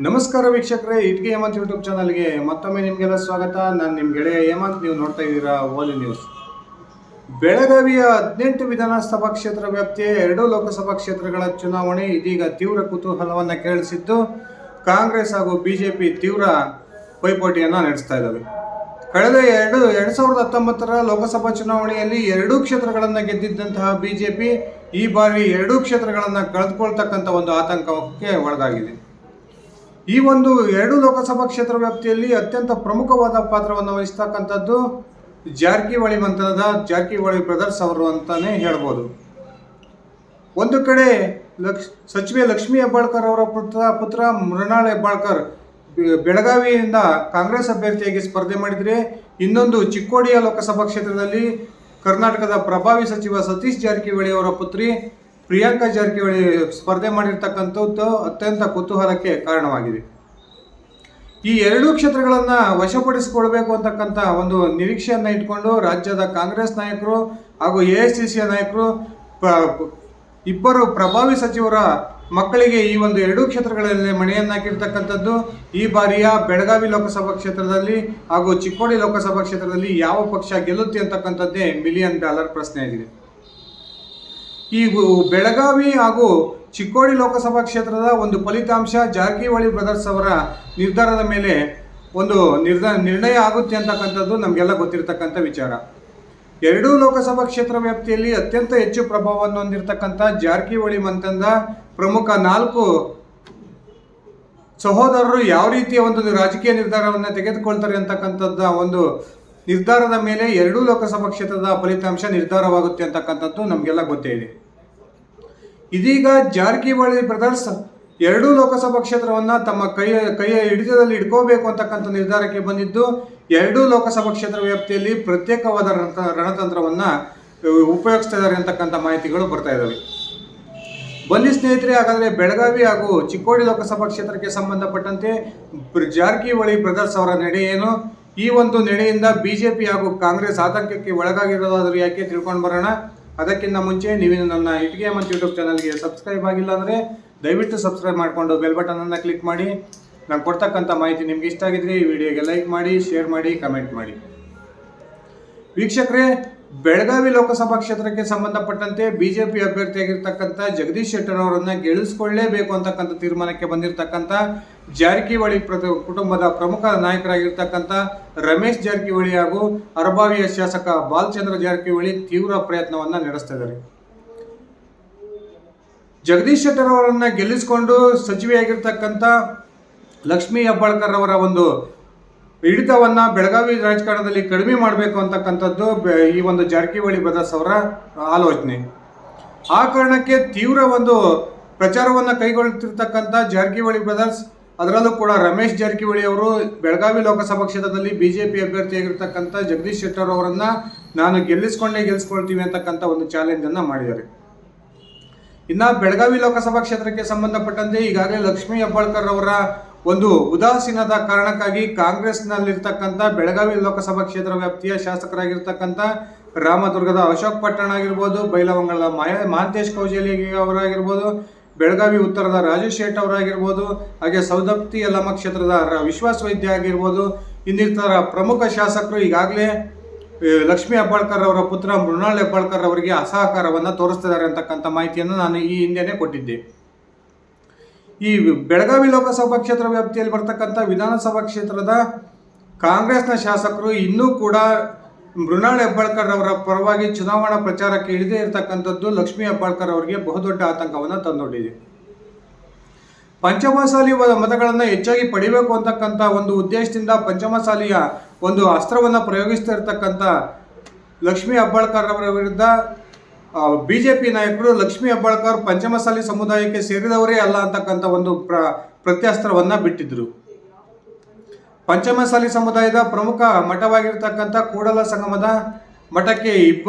ನಮಸ್ಕಾರ ವೀಕ್ಷಕರೇ, ಇಟ್ಗೆ ಹೇಮಂತ್ ಯೂಟ್ಯೂಬ್ ಚಾನಲ್ಗೆ ಮತ್ತೊಮ್ಮೆ ನಿಮಗೆಲ್ಲ ಸ್ವಾಗತ. ನಾನು ನಿಮ್ಮ ಗೆಳೆಯ ಹೇಮಂತ್. ನೀವು ನೋಡ್ತಾ ಇದ್ದೀರಾ ಓಲಿ ನ್ಯೂಸ್. ಬೆಳಗಾವಿಯ 18 ವಿಧಾನಸಭಾ ಕ್ಷೇತ್ರ ವ್ಯಾಪ್ತಿಯ 2 ಲೋಕಸಭಾ ಕ್ಷೇತ್ರಗಳ ಚುನಾವಣೆ ಇದೀಗ ತೀವ್ರ ಕುತೂಹಲವನ್ನು ಕೆರಳಿಸಿದ್ದು, ಕಾಂಗ್ರೆಸ್ ಹಾಗೂ ಬಿಜೆಪಿ ತೀವ್ರ ಪೈಪೋಟಿಯನ್ನು ನಡೆಸ್ತಾ ಇದ್ದಾವೆ. ಕಳೆದ 2019ರ ಲೋಕಸಭಾ ಚುನಾವಣೆಯಲ್ಲಿ 2 ಕ್ಷೇತ್ರಗಳನ್ನು ಗೆದ್ದಿದ್ದಂತಹ ಬಿಜೆಪಿ ಈ ಬಾರಿ 2 ಕ್ಷೇತ್ರಗಳನ್ನು ಕಳೆದುಕೊಳ್ತಕ್ಕಂಥ ಒಂದು ಆತಂಕಕ್ಕೆ ಒಳಗಾಗಿದೆ. ಈ ಒಂದು 2 ಲೋಕಸಭಾ ಕ್ಷೇತ್ರ ವ್ಯಾಪ್ತಿಯಲ್ಲಿ ಅತ್ಯಂತ ಪ್ರಮುಖವಾದ ಪಾತ್ರವನ್ನು ವಹಿಸ್ತಕ್ಕಂಥದ್ದು ಜಾರಕಿಹೊಳಿ ಮಂಥನದ ಜಾರಕಿಹೊಳಿ ಬ್ರದರ್ಸ್ ಅವರು ಅಂತಾನೆ ಹೇಳ್ಬೋದು. ಒಂದು ಕಡೆ ಸಚಿವೆ ಲಕ್ಷ್ಮೀ ಹೆಬ್ಬಾಳ್ಕರ್ ಅವರ ಪುತ್ರ ಮೃಣಾಲ್ ಹೆಬ್ಬಾಳ್ಕರ್ ಬೆಳಗಾವಿಯಿಂದ ಕಾಂಗ್ರೆಸ್ ಅಭ್ಯರ್ಥಿಯಾಗಿ ಸ್ಪರ್ಧೆ ಮಾಡಿದರೆ, ಇನ್ನೊಂದು ಚಿಕ್ಕೋಡಿಯ ಲೋಕಸಭಾ ಕ್ಷೇತ್ರದಲ್ಲಿ ಕರ್ನಾಟಕದ ಪ್ರಭಾವಿ ಸಚಿವ ಸತೀಶ್ ಜಾರಕಿಹೊಳಿ ಅವರ ಪುತ್ರಿ ಪ್ರಿಯಾಂಕಾ ಜಾರಕಿಹೊಳಿ ಸ್ಪರ್ಧೆ ಮಾಡಿರ್ತಕ್ಕಂಥದ್ದು ಅತ್ಯಂತ ಕುತೂಹಲಕ್ಕೆ ಕಾರಣವಾಗಿದೆ. ಈ 2 ಕ್ಷೇತ್ರಗಳನ್ನು ವಶಪಡಿಸಿಕೊಳ್ಬೇಕು ಅಂತಕ್ಕಂಥ ಒಂದು ನಿರೀಕ್ಷೆಯನ್ನು ಇಟ್ಕೊಂಡು ರಾಜ್ಯದ ಕಾಂಗ್ರೆಸ್ ನಾಯಕರು ಹಾಗೂ ಎಐಸಿಸಿಯ ನಾಯಕರು ಇಬ್ಬರು ಪ್ರಭಾವಿ ಸಚಿವರ ಮಕ್ಕಳಿಗೆ ಈ ಒಂದು 2 ಕ್ಷೇತ್ರಗಳಲ್ಲಿ ಮಣೆಯನ್ನಾಕಿರ್ತಕ್ಕಂಥದ್ದು. ಈ ಬಾರಿಯ ಬೆಳಗಾವಿ ಲೋಕಸಭಾ ಕ್ಷೇತ್ರದಲ್ಲಿ ಹಾಗೂ ಚಿಕ್ಕೋಡಿ ಲೋಕಸಭಾ ಕ್ಷೇತ್ರದಲ್ಲಿ ಯಾವ ಪಕ್ಷ ಗೆಲ್ಲುತ್ತೆ ಅಂತಕ್ಕಂಥದ್ದೇ $1 ಮಿಲಿಯನ್ ಪ್ರಶ್ನೆಯಾಗಿದೆ. ಈ ಬೆಳಗಾವಿ ಹಾಗೂ ಚಿಕ್ಕೋಡಿ ಲೋಕಸಭಾ ಕ್ಷೇತ್ರದ ಒಂದು ಫಲಿತಾಂಶ ಜಾರಕಿಹೊಳಿ ಬ್ರದರ್ಸ್ ಅವರ ನಿರ್ಧಾರದ ಮೇಲೆ ಒಂದು ನಿರ್ಣಯ ಆಗುತ್ತೆ ಅಂತಕ್ಕಂಥದ್ದು ನಮಗೆಲ್ಲ ಗೊತ್ತಿರತಕ್ಕಂಥ ವಿಚಾರ. 2 ಲೋಕಸಭಾ ಕ್ಷೇತ್ರ ವ್ಯಾಪ್ತಿಯಲ್ಲಿ ಅತ್ಯಂತ ಹೆಚ್ಚು ಪ್ರಭಾವವನ್ನು ಹೊಂದಿರತಕ್ಕಂಥ ಜಾರಕಿಹೊಳಿ ಮಂಥನದ ಪ್ರಮುಖ 4 ಸಹೋದರರು ಯಾವ ರೀತಿಯ ಒಂದು ರಾಜಕೀಯ ನಿರ್ಧಾರವನ್ನು ತೆಗೆದುಕೊಳ್ತಾರೆ ಅಂತಕ್ಕಂಥದ್ದ ಒಂದು ನಿರ್ಧಾರದ ಮೇಲೆ 2 ಲೋಕಸಭಾ ಕ್ಷೇತ್ರದ ಫಲಿತಾಂಶ ನಿರ್ಧಾರವಾಗುತ್ತೆ ಅಂತಕ್ಕಂಥದ್ದು ನಮಗೆಲ್ಲ ಗೊತ್ತೇ ಇದೆ. ಇದೀಗ ಜಾರಕಿಹೊಳಿ ಬ್ರದರ್ಸ್ 2 ಲೋಕಸಭಾ ಕ್ಷೇತ್ರವನ್ನು ತಮ್ಮ ಕೈಯ ಹಿಡಿತದಲ್ಲಿ ಇಟ್ಕೋಬೇಕು ಅಂತಕ್ಕಂಥ ನಿರ್ಧಾರಕ್ಕೆ ಬಂದಿದ್ದು, 2 ಲೋಕಸಭಾ ಕ್ಷೇತ್ರ ವ್ಯಾಪ್ತಿಯಲ್ಲಿ ಪ್ರತ್ಯೇಕವಾದ ರಣತಂತ್ರವನ್ನು ಉಪಯೋಗಿಸ್ತಾ ಇದ್ದಾರೆ ಅಂತಕ್ಕಂಥ ಮಾಹಿತಿಗಳು ಬರ್ತಾ ಇದ್ದಾವೆ. ಬನ್ನಿ ಸ್ನೇಹಿತರೆ, ಹಾಗಾದರೆ ಬೆಳಗಾವಿ ಹಾಗೂ ಚಿಕ್ಕೋಡಿ ಲೋಕಸಭಾ ಕ್ಷೇತ್ರಕ್ಕೆ ಸಂಬಂಧಪಟ್ಟಂತೆ ಜಾರಕಿಹೊಳಿ ಬ್ರದರ್ಸ್ ಅವರ ನಡೆ ಏನು, ಈ ಒಂದು ನಡೆಯಿಂದ ಬಿಜೆಪಿ ಹಾಗೂ ಕಾಂಗ್ರೆಸ್ ಆತಂಕಕ್ಕೆ ಒಳಗಾಗಿರೋದಾದರೂ ಯಾಕೆ ತಿಳ್ಕೊಂಡು ಬರೋಣ. ಅದಕ್ಕಿಂತ ಮುಂಚೆ ನೀವು ನನ್ನ ಇಟ್ಗೆ ಹೇಮಂತ್ ಯೂಟ್ಯೂಬ್ ಚಾನಲ್ಗೆ ಸಬ್ಸ್ಕ್ರೈಬ್ ಆಗಿಲ್ಲ ಅಂದರೆ ದಯವಿಟ್ಟು ಸಬ್ಸ್ಕ್ರೈಬ್ ಮಾಡಿಕೊಂಡು ಬೆಲ್ ಬಟನನ್ನು ಕ್ಲಿಕ್ ಮಾಡಿ. ನಾನು ಕೊಡ್ತಕ್ಕಂಥ ಮಾಹಿತಿ ನಿಮ್ಗೆ ಇಷ್ಟ ಆಗಿದ್ರೆ ಈ ವಿಡಿಯೋಗೆ ಲೈಕ್ ಮಾಡಿ, ಶೇರ್ ಮಾಡಿ, ಕಮೆಂಟ್ ಮಾಡಿ. ವೀಕ್ಷಕರೇ, ಬೆಳಗಾವಿ ಲೋಕಸಭಾ ಕ್ಷೇತ್ರಕ್ಕೆ ಸಂಬಂಧಪಟ್ಟಂತೆ ಬಿಜೆಪಿ ಅಭ್ಯರ್ಥಿಯಾಗಿರ್ತಕ್ಕಂಥ ಜಗದೀಶ್ ಶೆಟ್ಟರ್ ಅವರನ್ನು ಗೆಲ್ಲಿಸಿಕೊಳ್ಳಲೇಬೇಕು ಅಂತಕ್ಕಂಥ ತೀರ್ಮಾನಕ್ಕೆ ಬಂದಿರತಕ್ಕಂಥ ಜಾರಕಿಹೊಳಿ ಕುಟುಂಬದ ಪ್ರಮುಖ ನಾಯಕರಾಗಿರ್ತಕ್ಕಂಥ ರಮೇಶ್ ಜಾರಕಿಹೊಳಿ ಹಾಗೂ ಅರಭಾವಿಯ ಶಾಸಕ ಬಾಲಚಂದ್ರ ಜಾರಕಿಹೊಳಿ ತೀವ್ರ ಪ್ರಯತ್ನವನ್ನು ನಡೆಸ್ತಾ ಇದ್ದಾರೆ. ಜಗದೀಶ್ ಶೆಟ್ಟರ್ ಅವರನ್ನು ಗೆಲ್ಲಿಸಿಕೊಂಡು ಸಚಿವೆಯಾಗಿರ್ತಕ್ಕಂಥ ಲಕ್ಷ್ಮೀ ಹೆಬ್ಬಾಳ್ಕರ್ ಅವರ ಒಂದು ಹಿಡಿತವನ್ನು ಬೆಳಗಾವಿ ರಾಜಕಾರಣದಲ್ಲಿ ಕಡಿಮೆ ಮಾಡಬೇಕು ಅಂತಕ್ಕಂಥದ್ದು ಈ ಒಂದು ಜಾರಕಿಹೊಳಿ ಬ್ರದರ್ಸ್ ಅವರ ಆಲೋಚನೆ. ಆ ಕಾರಣಕ್ಕೆ ತೀವ್ರ ಒಂದು ಪ್ರಚಾರವನ್ನು ಕೈಗೊಳ್ಳುತ್ತಿರ್ತಕ್ಕಂಥ ಜಾರಕಿಹೊಳಿ ಬ್ರದರ್ಸ್, ಅದರಲ್ಲೂ ಕೂಡ ರಮೇಶ್ ಜಾರಕಿಹೊಳಿ ಅವರು ಬೆಳಗಾವಿ ಲೋಕಸಭಾ ಕ್ಷೇತ್ರದಲ್ಲಿ ಬಿಜೆಪಿ ಅಭ್ಯರ್ಥಿಯಾಗಿರ್ತಕ್ಕಂಥ ಜಗದೀಶ್ ಶೆಟ್ಟರ್ ಅವರನ್ನು ನಾನು ಗೆಲ್ಲಿಸ್ಕೊಳ್ತೀವಿ ಅಂತಕ್ಕಂಥ ಒಂದು ಚಾಲೆಂಜನ್ನು ಮಾಡಿದ್ದಾರೆ. ಇನ್ನು ಬೆಳಗಾವಿ ಲೋಕಸಭಾ ಕ್ಷೇತ್ರಕ್ಕೆ ಸಂಬಂಧಪಟ್ಟಂತೆ ಈಗಾಗಲೇ ಲಕ್ಷ್ಮೀ ಹೆಬ್ಬಾಳ್ಕರ್ ಅವರ ಒಂದು ಉದಾಸೀನದ ಕಾರಣಕ್ಕಾಗಿ ಕಾಂಗ್ರೆಸ್ನಲ್ಲಿರ್ತಕ್ಕಂಥ ಬೆಳಗಾವಿ ಲೋಕಸಭಾ ಕ್ಷೇತ್ರ ವ್ಯಾಪ್ತಿಯ ಶಾಸಕರಾಗಿರ್ತಕ್ಕಂಥ ರಾಮದುರ್ಗದ ಅಶೋಕ್ ಪಟ್ಟಣ ಆಗಿರ್ಬೋದು, ಬೈಲಹೊಂಗಲದ ಮಹಾಂತೇಶ್ ಕೌಜಲಿ ಅವರಾಗಿರ್ಬೋದು, ಬೆಳಗಾವಿ ಉತ್ತರದ ರಾಜೇಶ್ ಶೇಟ್ ಅವರಾಗಿರ್ಬೋದು, ಹಾಗೆ ಸೌದತ್ತಿ ಯಲ್ಲಮ್ಮ ಕ್ಷೇತ್ರದ ವಿಶ್ವಾಸ ವೈದ್ಯ ಆಗಿರ್ಬೋದು, ಇನ್ನಿತರ ಪ್ರಮುಖ ಶಾಸಕರು ಈಗಾಗಲೇ ಲಕ್ಷ್ಮೀ ಹೆಬ್ಬಾಳ್ಕರ್ ಅವರ ಪುತ್ರ ಮೃಣಾಲ್ ಹೆಬ್ಬಾಳ್ಕರ್ ಅವರಿಗೆ ಅಸಹಕಾರವನ್ನು ತೋರಿಸ್ತಿದ್ದಾರೆ ಅಂತಕ್ಕಂಥ ಮಾಹಿತಿಯನ್ನು ನಾನು ಈ ಹಿಂದೆನೇ ಕೊಟ್ಟಿದ್ದೆ. ಈ ಬೆಳಗಾವಿ ಲೋಕಸಭಾ ಕ್ಷೇತ್ರ ವ್ಯಾಪ್ತಿಯಲ್ಲಿ ಬರ್ತಕ್ಕಂಥ ವಿಧಾನಸಭಾ ಕ್ಷೇತ್ರದ ಕಾಂಗ್ರೆಸ್ನ ಶಾಸಕರು ಇನ್ನೂ ಕೂಡ ಮೃಣಾಲ್ ಹೆಬ್ಬಾಳ್ಕರ್ ಅವರ ಪರವಾಗಿ ಚುನಾವಣಾ ಪ್ರಚಾರಕ್ಕೆ ಇಳಿದೇ ಇರತಕ್ಕಂಥದ್ದು ಲಕ್ಷ್ಮೀ ಹೆಬ್ಬಾಳ್ಕರ್ ಅವರಿಗೆ ಬಹುದೊಡ್ಡ ಆತಂಕವನ್ನು ತಂದೊಡ್ಡಿದೆ. ಪಂಚಮಸಾಲಿ ಮತಗಳನ್ನು ಹೆಚ್ಚಾಗಿ ಪಡಿಬೇಕು ಅಂತಕ್ಕಂಥ ಒಂದು ಉದ್ದೇಶದಿಂದ ಪಂಚಮಸಾಲಿಯ ಒಂದು ಅಸ್ತ್ರವನ್ನು ಪ್ರಯೋಗಿಸ್ತಾ ಇರತಕ್ಕಂಥ ಲಕ್ಷ್ಮೀ ಹೆಬ್ಬಾಳ್ಕರ್ ಅವರ ವಿರುದ್ಧ ಬಿಜೆಪಿ ನಾಯಕರು ಲಕ್ಷ್ಮೀ ಹೆಬ್ಬಾಳ್ಕರ್ ಪಂಚಮಸಾಲಿ ಸಮುದಾಯಕ್ಕೆ ಸೇರಿದವರೇ ಅಲ್ಲ ಅಂತಕ್ಕಂಥ ಒಂದು ಪ್ರತ್ಯಾಸ್ತ್ರವನ್ನು ಬಿಟ್ಟಿದ್ರು. ಪಂಚಮಸಾಲಿ ಸಮುದಾಯದ ಪ್ರಮುಖ ಮಠವಾಗಿರ್ತಕ್ಕಂಥ ಕೂಡಲ ಸಂಗಮದ ಮಠಕ್ಕೆ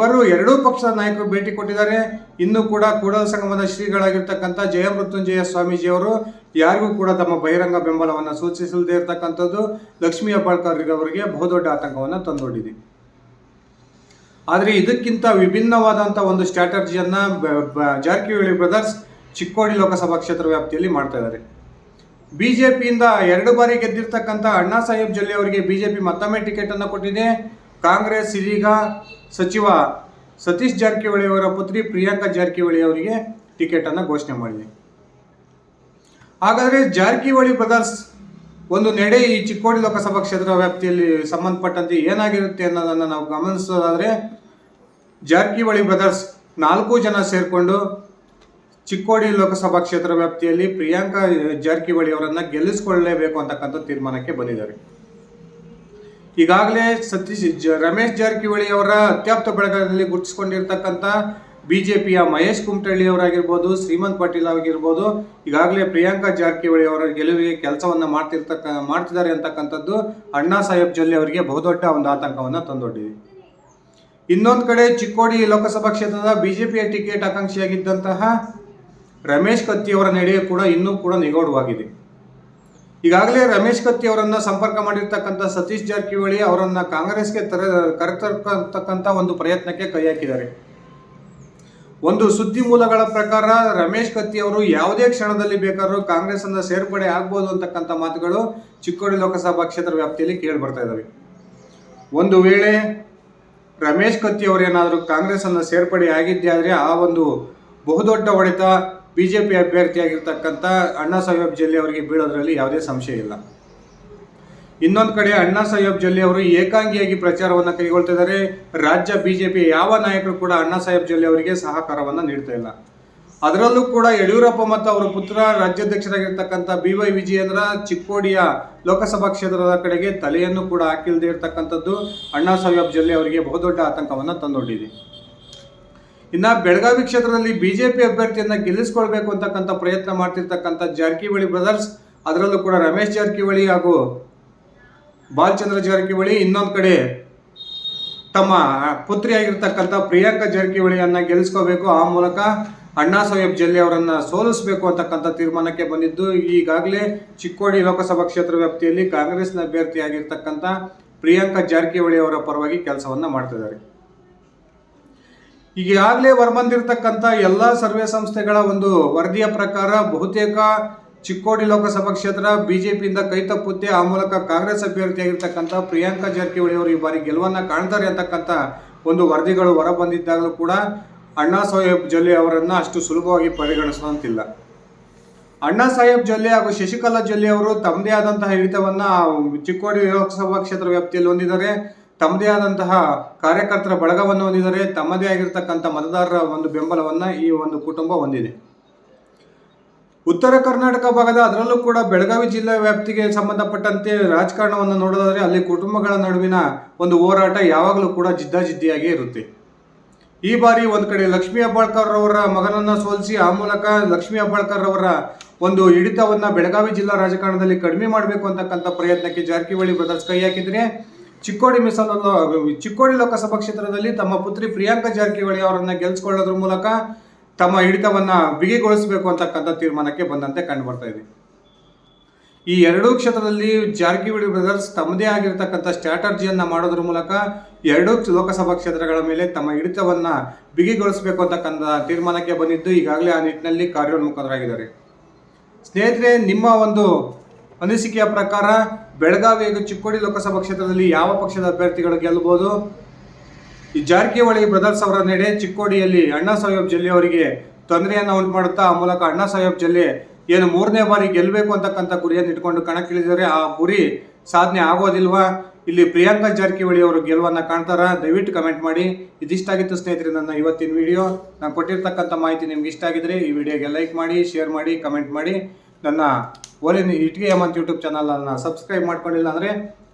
ಎರಡೂ ಪಕ್ಷದ ನಾಯಕರು ಭೇಟಿ ಕೊಟ್ಟಿದ್ದಾರೆ. ಇನ್ನೂ ಕೂಡ ಕೂಡಲ ಸಂಗಮದ ಶ್ರೀಗಳಾಗಿರ್ತಕ್ಕಂಥ ಜಯಮೃತ್ಯುಂಜಯ ಸ್ವಾಮೀಜಿಯವರು ಯಾರಿಗೂ ಕೂಡ ತಮ್ಮ ಬಹಿರಂಗ ಬೆಂಬಲವನ್ನು ಸೂಚಿಸದೇ ಇರತಕ್ಕಂಥದ್ದು ಲಕ್ಷ್ಮೀ ಹೆಬ್ಬಾಳ್ಕರ್ ಅವರಿಗೆ ಬಹುದೊಡ್ಡ ಆತಂಕವನ್ನು ತಂದೊಡ್ಡಿದೆ. ಆದರೆ ಇದಕ್ಕಿಂತ ವಿಭಿನ್ನವಾದಂಥ ಒಂದು ಸ್ಟ್ರಾಟಜಿಯನ್ನು ಜಾರಕಿಹೊಳಿ ಬ್ರದರ್ಸ್ ಚಿಕ್ಕೋಡಿ ಲೋಕಸಭಾ ಕ್ಷೇತ್ರ ವ್ಯಾಪ್ತಿಯಲ್ಲಿ ಮಾಡ್ತಾ ಇದ್ದಾರೆ. ಬಿಜೆಪಿಯಿಂದ 2 ಬಾರಿ ಗೆದ್ದಿರ್ತಕ್ಕಂಥ ಅಣ್ಣಾ ಸಾಹೇಬ್ ಜೊಲ್ಲೆ ಅವರಿಗೆ ಬಿಜೆಪಿ ಮತ್ತೊಮ್ಮೆ ಟಿಕೆಟ್ ಅನ್ನು ಕೊಟ್ಟಿದೆ. ಕಾಂಗ್ರೆಸ್ ಇದೀಗ ಸಚಿವ ಸತೀಶ್ ಜಾರಕಿಹೊಳಿ ಅವರ ಪುತ್ರಿ ಪ್ರಿಯಾಂಕಾ ಜಾರಕಿಹೊಳಿ ಅವರಿಗೆ ಟಿಕೆಟ್ ಅನ್ನು ಘೋಷಣೆ ಮಾಡಿದೆ. ಹಾಗಾದರೆ ಜಾರಕಿಹೊಳಿ ಬ್ರದರ್ಸ್ ಒಂದು ನಡೆ ಈ ಚಿಕ್ಕೋಡಿ ಲೋಕಸಭಾ ಕ್ಷೇತ್ರ ವ್ಯಾಪ್ತಿಯಲ್ಲಿ ಸಂಬಂಧಪಟ್ಟಂತೆ ಏನಾಗಿರುತ್ತೆ ಅನ್ನೋದನ್ನು ನಾವು ಗಮನಿಸೋದಾದರೆ, ಜಾರಕಿಹೊಳಿ ಬ್ರದರ್ಸ್ 4 ಜನ ಸೇರಿಕೊಂಡು ಚಿಕ್ಕೋಡಿ ಲೋಕಸಭಾ ಕ್ಷೇತ್ರ ವ್ಯಾಪ್ತಿಯಲ್ಲಿ ಪ್ರಿಯಾಂಕಾ ಜಾರಕಿಹೊಳಿ ಅವರನ್ನು ಗೆಲ್ಲಿಸಿಕೊಳ್ಳಲೇಬೇಕು ಅಂತಕ್ಕಂಥ ತೀರ್ಮಾನಕ್ಕೆ ಬಂದಿದ್ದಾರೆ. ಈಗಾಗಲೇ ರಮೇಶ್ ಜಾರಕಿಹೊಳಿ ಅವರ ಅತ್ಯಾಪ್ತ ಬಳಗದಲ್ಲಿ ಗುರುತಿಸಿಕೊಂಡಿರ್ತಕ್ಕಂಥ ಬಿಜೆಪಿಯ ಮಹೇಶ್ ಕುಮಟಳ್ಳಿ ಅವರಾಗಿರ್ಬೋದು, ಶ್ರೀಮಂತ್ ಪಾಟೀಲ್ ಆಗಿರ್ಬೋದು, ಈಗಾಗಲೇ ಪ್ರಿಯಾಂಕಾ ಜಾರಕಿಹೊಳಿ ಅವರ ಗೆಲುವಿಗೆ ಕೆಲಸವನ್ನು ಮಾಡ್ತಿದ್ದಾರೆ ಅಂತಕ್ಕಂಥದ್ದು ಅಣ್ಣಾ ಸಾಹೇಬ್ ಜೊಲ್ಲೆ ಅವರಿಗೆ ಬಹುದೊಡ್ಡ ಒಂದು ಆತಂಕವನ್ನು ತಂದೊಡ್ಡಿದೆ. ಇನ್ನೊಂದು ಕಡೆ ಚಿಕ್ಕೋಡಿ ಲೋಕಸಭಾ ಕ್ಷೇತ್ರದ ಬಿಜೆಪಿಯ ಟಿಕೆಟ್ ಆಕಾಂಕ್ಷಿಯಾಗಿದ್ದಂತಹ ರಮೇಶ್ ಕತ್ತಿ ಅವರ ನಡೆ ಕೂಡ ಇನ್ನೂ ಕೂಡ ನಿಗೂಢವಾಗಿದೆ. ಈಗಾಗಲೇ ರಮೇಶ್ ಕತ್ತಿ ಅವರನ್ನ ಸಂಪರ್ಕ ಮಾಡಿರ್ತಕ್ಕಂಥ ಸತೀಶ್ ಜಾರಕಿಹೊಳಿ ಅವರನ್ನ ಕಾಂಗ್ರೆಸ್ಗೆ ಕರೆತರ್ತಕ್ಕಂಥ ಒಂದು ಪ್ರಯತ್ನಕ್ಕೆ ಕೈ ಹಾಕಿದ್ದಾರೆ. ಒಂದು ಸುದ್ದಿ ಮೂಲಗಳ ಪ್ರಕಾರ ರಮೇಶ್ ಕತ್ತಿ ಅವರು ಯಾವುದೇ ಕ್ಷಣದಲ್ಲಿ ಬೇಕಾದರೂ ಕಾಂಗ್ರೆಸ್ ಅನ್ನ ಸೇರ್ಪಡೆ ಆಗ್ಬೋದು ಅಂತಕ್ಕಂಥ ಮಾತುಗಳು ಚಿಕ್ಕೋಡಿ ಲೋಕಸಭಾ ಕ್ಷೇತ್ರ ವ್ಯಾಪ್ತಿಯಲ್ಲಿ ಕೇಳಿ ಬರ್ತಾ ಇದ್ದಾವೆ. ಒಂದು ವೇಳೆ ರಮೇಶ್ ಕತ್ತಿ ಅವರೇನಾದರೂ ಕಾಂಗ್ರೆಸ್ ಅನ್ನ ಸೇರ್ಪಡೆ ಆಗಿದ್ದೇ ಆದರೆ ಆ ಒಂದು ಬಹುದೊಡ್ಡ ಹೊಡೆತ ಬಿಜೆಪಿ ಅಭ್ಯರ್ಥಿಯಾಗಿರ್ತಕ್ಕಂಥ ಅಣ್ಣಾ ಸಾಹೇಬ್ ಜೊಲ್ಲೆ ಅವರಿಗೆ ಬೀಳೋದ್ರಲ್ಲಿ ಯಾವುದೇ ಸಂಶಯ ಇಲ್ಲ. ಇನ್ನೊಂದು ಕಡೆ ಅಣ್ಣಾ ಸಾಹೇಬ್ ಜೊಲ್ಲೆ ಅವರು ಏಕಾಂಗಿಯಾಗಿ ಪ್ರಚಾರವನ್ನು ಕೈಗೊಳ್ತಿದ್ದಾರೆ. ರಾಜ್ಯ ಬಿಜೆಪಿ ಯಾವ ನಾಯಕರು ಕೂಡ ಅಣ್ಣಾ ಸಾಹೇಬ್ ಜೊಲ್ಲೆ ಅವರಿಗೆ ಸಹಕಾರವನ್ನು ನೀಡ್ತಾ ಇಲ್ಲ. ಅದರಲ್ಲೂ ಕೂಡ ಯಡಿಯೂರಪ್ಪ ಮತ್ತು ಅವರ ಪುತ್ರ ರಾಜ್ಯಾಧ್ಯಕ್ಷರಾಗಿರ್ತಕ್ಕಂಥ BY ವಿಜಯೇಂದ್ರ ಚಿಕ್ಕೋಡಿಯ ಲೋಕಸಭಾ ಕ್ಷೇತ್ರದ ಕಡೆಗೆ ತಲೆಯನ್ನು ಕೂಡ ಹಾಕಿಲ್ಲದೆ ಇರತಕ್ಕಂಥದ್ದು ಅಣ್ಣಾ ಸಾಹೇಬ್ ಜೊಲ್ಲೆ ಅವರಿಗೆ ಬಹುದೊಡ್ಡ ಆತಂಕವನ್ನು ತಂದೊಡ್ಡಿದೆ. ಇನ್ನು ಬೆಳಗಾವಿ ಕ್ಷೇತ್ರದಲ್ಲಿ ಬಿಜೆಪಿ ಅಭ್ಯರ್ಥಿಯನ್ನು ಗೆಲ್ಲಿಸಿಕೊಳ್ಬೇಕು ಅಂತಕ್ಕಂಥ ಪ್ರಯತ್ನ ಮಾಡ್ತಿರ್ತಕ್ಕಂಥ ಜಾರಕಿಹೊಳಿ ಬ್ರದರ್ಸ್, ಅದರಲ್ಲೂ ಕೂಡ ರಮೇಶ್ ಜಾರಕಿಹೊಳಿ ಹಾಗೂ ಬಾಲಚಂದ್ರ ಜಾರಕಿಹೊಳಿ, ಇನ್ನೊಂದು ಕಡೆ ತಮ್ಮ ಪುತ್ರಿಯಾಗಿರ್ತಕ್ಕಂಥ ಪ್ರಿಯಾಂಕಾ ಜಾರಕಿಹೊಳಿಯನ್ನ ಗೆಲ್ಲಿಸ್ಕೋಬೇಕು, ಆ ಮೂಲಕ ಅಣ್ಣಾ ಸಾಹೇಬ್ ಜೊಲ್ಲೆ ಅವರನ್ನ ಸೋಲಿಸಬೇಕು ಅಂತಕ್ಕಂಥ ತೀರ್ಮಾನಕ್ಕೆ ಬಂದಿದ್ದು, ಈಗಾಗಲೇ ಚಿಕ್ಕೋಡಿ ಲೋಕಸಭಾ ಕ್ಷೇತ್ರ ವ್ಯಾಪ್ತಿಯಲ್ಲಿ ಕಾಂಗ್ರೆಸ್ನ ಅಭ್ಯರ್ಥಿಯಾಗಿರ್ತಕ್ಕಂಥ ಪ್ರಿಯಾಂಕಾ ಜಾರಕಿಹೊಳಿ ಅವರ ಪರವಾಗಿ ಕೆಲಸವನ್ನ ಮಾಡ್ತಿದ್ದಾರೆ. ಈಗಾಗಲೇ ಹೊರಬಂದಿರತಕ್ಕಂಥ ಎಲ್ಲ ಸರ್ವೆ ಸಂಸ್ಥೆಗಳ ಒಂದು ವರದಿಯ ಪ್ರಕಾರ ಬಹುತೇಕ ಚಿಕ್ಕೋಡಿ ಲೋಕಸಭಾ ಕ್ಷೇತ್ರ ಬಿಜೆಪಿಯಿಂದ ಕೈ ತಪ್ಪುತ್ತೆ. ಆ ಮೂಲಕ ಕಾಂಗ್ರೆಸ್ ಅಭ್ಯರ್ಥಿಯಾಗಿರ್ತಕ್ಕಂಥ ಪ್ರಿಯಾಂಕಾ ಜಾರಕಿಹೊಳಿ ಅವರು ಈ ಬಾರಿ ಗೆಲುವನ್ನು ಕಾಣ್ತಾರೆ ಅಂತಕ್ಕಂಥ ಒಂದು ವರದಿಗಳು ಹೊರಬಂದಿದ್ದಾಗಲೂ ಕೂಡ ಅಣ್ಣಾ ಸಾಹೇಬ್ ಜೊಲ್ಲೆ ಅವರನ್ನು ಅಷ್ಟು ಸುಲಭವಾಗಿ ಪರಿಗಣಿಸುವಂತಿಲ್ಲ. ಅಣ್ಣಾ ಸಾಹೇಬ್ ಜೊಲ್ಲೆ ಹಾಗೂ ಶಶಿಕಲಾ ಜೊಲ್ಲೆ ಅವರು ತಮ್ಮದೇ ಆದಂತಹ ಹಿಡಿತವನ್ನು ಚಿಕ್ಕೋಡಿ ಲೋಕಸಭಾ ಕ್ಷೇತ್ರ ವ್ಯಾಪ್ತಿಯಲ್ಲಿ ಹೊಂದಿದ್ದಾರೆ. ತಮ್ಮದೇ ಆದಂತಹ ಕಾರ್ಯಕರ್ತರ ಬಳಗವನ್ನು ಹೊಂದಿದ್ದಾರೆ. ತಮ್ಮದೇ ಆಗಿರ್ತಕ್ಕಂಥ ಮತದಾರರ ಒಂದು ಬೆಂಬಲವನ್ನು ಈ ಒಂದು ಕುಟುಂಬ ಹೊಂದಿದೆ. ಉತ್ತರ ಕರ್ನಾಟಕ ಭಾಗದ, ಅದರಲ್ಲೂ ಕೂಡ ಬೆಳಗಾವಿ ಜಿಲ್ಲಾ ವ್ಯಾಪ್ತಿಗೆ ಸಂಬಂಧಪಟ್ಟಂತೆ ರಾಜಕಾರಣವನ್ನು ನೋಡೋದಾದರೆ ಅಲ್ಲಿ ಕುಟುಂಬಗಳ ನಡುವಿನ ಒಂದು ಹೋರಾಟ ಯಾವಾಗಲೂ ಕೂಡ ಜಿದ್ದಾಜಿದ್ದಿಯಾಗೇ ಇರುತ್ತೆ. ಈ ಬಾರಿ ಒಂದು ಕಡೆ ಲಕ್ಷ್ಮೀ ಹೆಬ್ಬಾಳ್ಕರ್ ಅವರ ಮಗನನ್ನು ಸೋಲಿಸಿ ಆ ಮೂಲಕ ಲಕ್ಷ್ಮೀ ಹೆಬ್ಬಾಳ್ಕರ್ ಅವರ ಒಂದು ಹಿಡಿತವನ್ನು ಬೆಳಗಾವಿ ಜಿಲ್ಲಾ ರಾಜಕಾರಣದಲ್ಲಿ ಕಡಿಮೆ ಮಾಡಬೇಕು ಅಂತಕ್ಕಂಥ ಪ್ರಯತ್ನಕ್ಕೆ ಜಾರಕಿಹೊಳಿ ಬ್ರದರ್ಸ್ ಕೈ ಹಾಕಿದರೆ, ಚಿಕ್ಕೋಡಿ ಲೋಕಸಭಾ ಕ್ಷೇತ್ರದಲ್ಲಿ ತಮ್ಮ ಪುತ್ರಿ ಪ್ರಿಯಾಂಕಾ ಜಾರಕಿಹೊಳಿ ಅವರನ್ನ ಗೆಲ್ಲಿಸಿಕೊಳ್ಳೋದ್ರ ಮೂಲಕ ತಮ್ಮ ಹಿಡಿತವನ್ನ ಬಿಗಿಗೊಳಿಸಬೇಕು ಅಂತಕ್ಕಂಥ ತೀರ್ಮಾನಕ್ಕೆ ಬಂದಂತೆ ಕಂಡು ಬರ್ತಾ ಇದೆ. ಈ ಎರಡೂ ಕ್ಷೇತ್ರದಲ್ಲಿ ಜಾರಕಿಹೊಳಿ ಬ್ರದರ್ಸ್ ತಮ್ಮದೇ ಆಗಿರ್ತಕ್ಕಂಥ ಸ್ಟ್ರಾಟಜಿಯನ್ನ ಮಾಡೋದ್ರ ಮೂಲಕ ಎರಡೂ ಲೋಕಸಭಾ ಕ್ಷೇತ್ರಗಳ ಮೇಲೆ ತಮ್ಮ ಹಿಡಿತವನ್ನ ಬಿಗಿಗೊಳಿಸಬೇಕು ಅಂತಕ್ಕಂಥ ತೀರ್ಮಾನಕ್ಕೆ ಬಂದಿದ್ದು, ಈಗಾಗಲೇ ಆ ನಿಟ್ಟಿನಲ್ಲಿ ಕಾರ್ಯೋನ್ಮುಖರಾಗಿದ್ದಾರೆ. ಸ್ನೇಹಿತರೆ, ನಿಮ್ಮ ಒಂದು ಅನಿಸಿಕೆಯ ಪ್ರಕಾರ ಬೆಳಗಾವಿ ಹಾಗೂ ಚಿಕ್ಕೋಡಿ ಲೋಕಸಭಾ ಕ್ಷೇತ್ರದಲ್ಲಿ ಯಾವ ಪಕ್ಷದ ಅಭ್ಯರ್ಥಿಗಳು ಗೆಲ್ಲಬಹುದು? ಈ ಜಾರಕಿಹೊಳಿ ಬ್ರದರ್ಸ್ ಅವರ ನಡೆ ಚಿಕ್ಕೋಡಿಯಲ್ಲಿ ಅಣ್ಣಾ ಸಾಹೇಬ್ ಜೊಲ್ಲೆ ಅವರಿಗೆ ತೊಂದರೆಯನ್ನು ಉಂಟು ಮಾಡುತ್ತಾ ಆ ಮೂಲಕ ಅಣ್ಣಾ ಸಾಹೇಬ್ ಜೊಲ್ಲೆ ಏನು 3ನೇ ಬಾರಿ ಗೆಲ್ಲಬೇಕು ಅಂತಕ್ಕಂಥ ಗುರಿಯನ್ನು ಇಟ್ಕೊಂಡು ಕಣಕ್ಕಿಳಿದರೆ ಆ ಗುರಿ ಸಾಧನೆ ಆಗೋದಿಲ್ವಾ? ಇಲ್ಲಿ ಪ್ರಿಯಾಂಕಾ ಜಾರಕಿಹೊಳಿ ಅವರು ಗೆಲುವನ್ನು ಕಾಣ್ತಾರಾ? ದಯವಿಟ್ಟು ಕಮೆಂಟ್ ಮಾಡಿ. ಇದಿಷ್ಟಾಗಿತ್ತು ಸ್ನೇಹಿತರೆ ನನ್ನ ಇವತ್ತಿನ ವಿಡಿಯೋ. ನಾನು ಕೊಟ್ಟಿರ್ತಕ್ಕಂಥ ಮಾಹಿತಿ ನಿಮ್ಗೆ ಇಷ್ಟ ಆಗಿದ್ರೆ ಈ ವಿಡಿಯೋಗೆ ಲೈಕ್ ಮಾಡಿ, ಶೇರ್ ಮಾಡಿ, ಕಮೆಂಟ್ ಮಾಡಿ. ನನ್ನ ಓಲಿನ ಇಟ್ಗೆ ಹೇಮಂತ್ ಯೂಟ್ಯೂಬ್ ಚಾನಲನ್ನು ಸಬ್ಸ್ಕ್ರೈಬ್ ಮಾಡ್ಕೊಂಡಿಲ್ಲ ಅಂದರೆ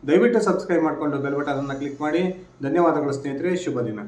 ದಯವಿಟ್ಟು ಸಬ್ಸ್ಕ್ರೈಬ್ ಮಾಡಿಕೊಂಡು ಬೆಲ್ ಬಟನನ್ನು ಕ್ಲಿಕ್ ಮಾಡಿ. ಧನ್ಯವಾದಗಳು ಸ್ನೇಹಿತರೆ, ಶುಭ ದಿನ.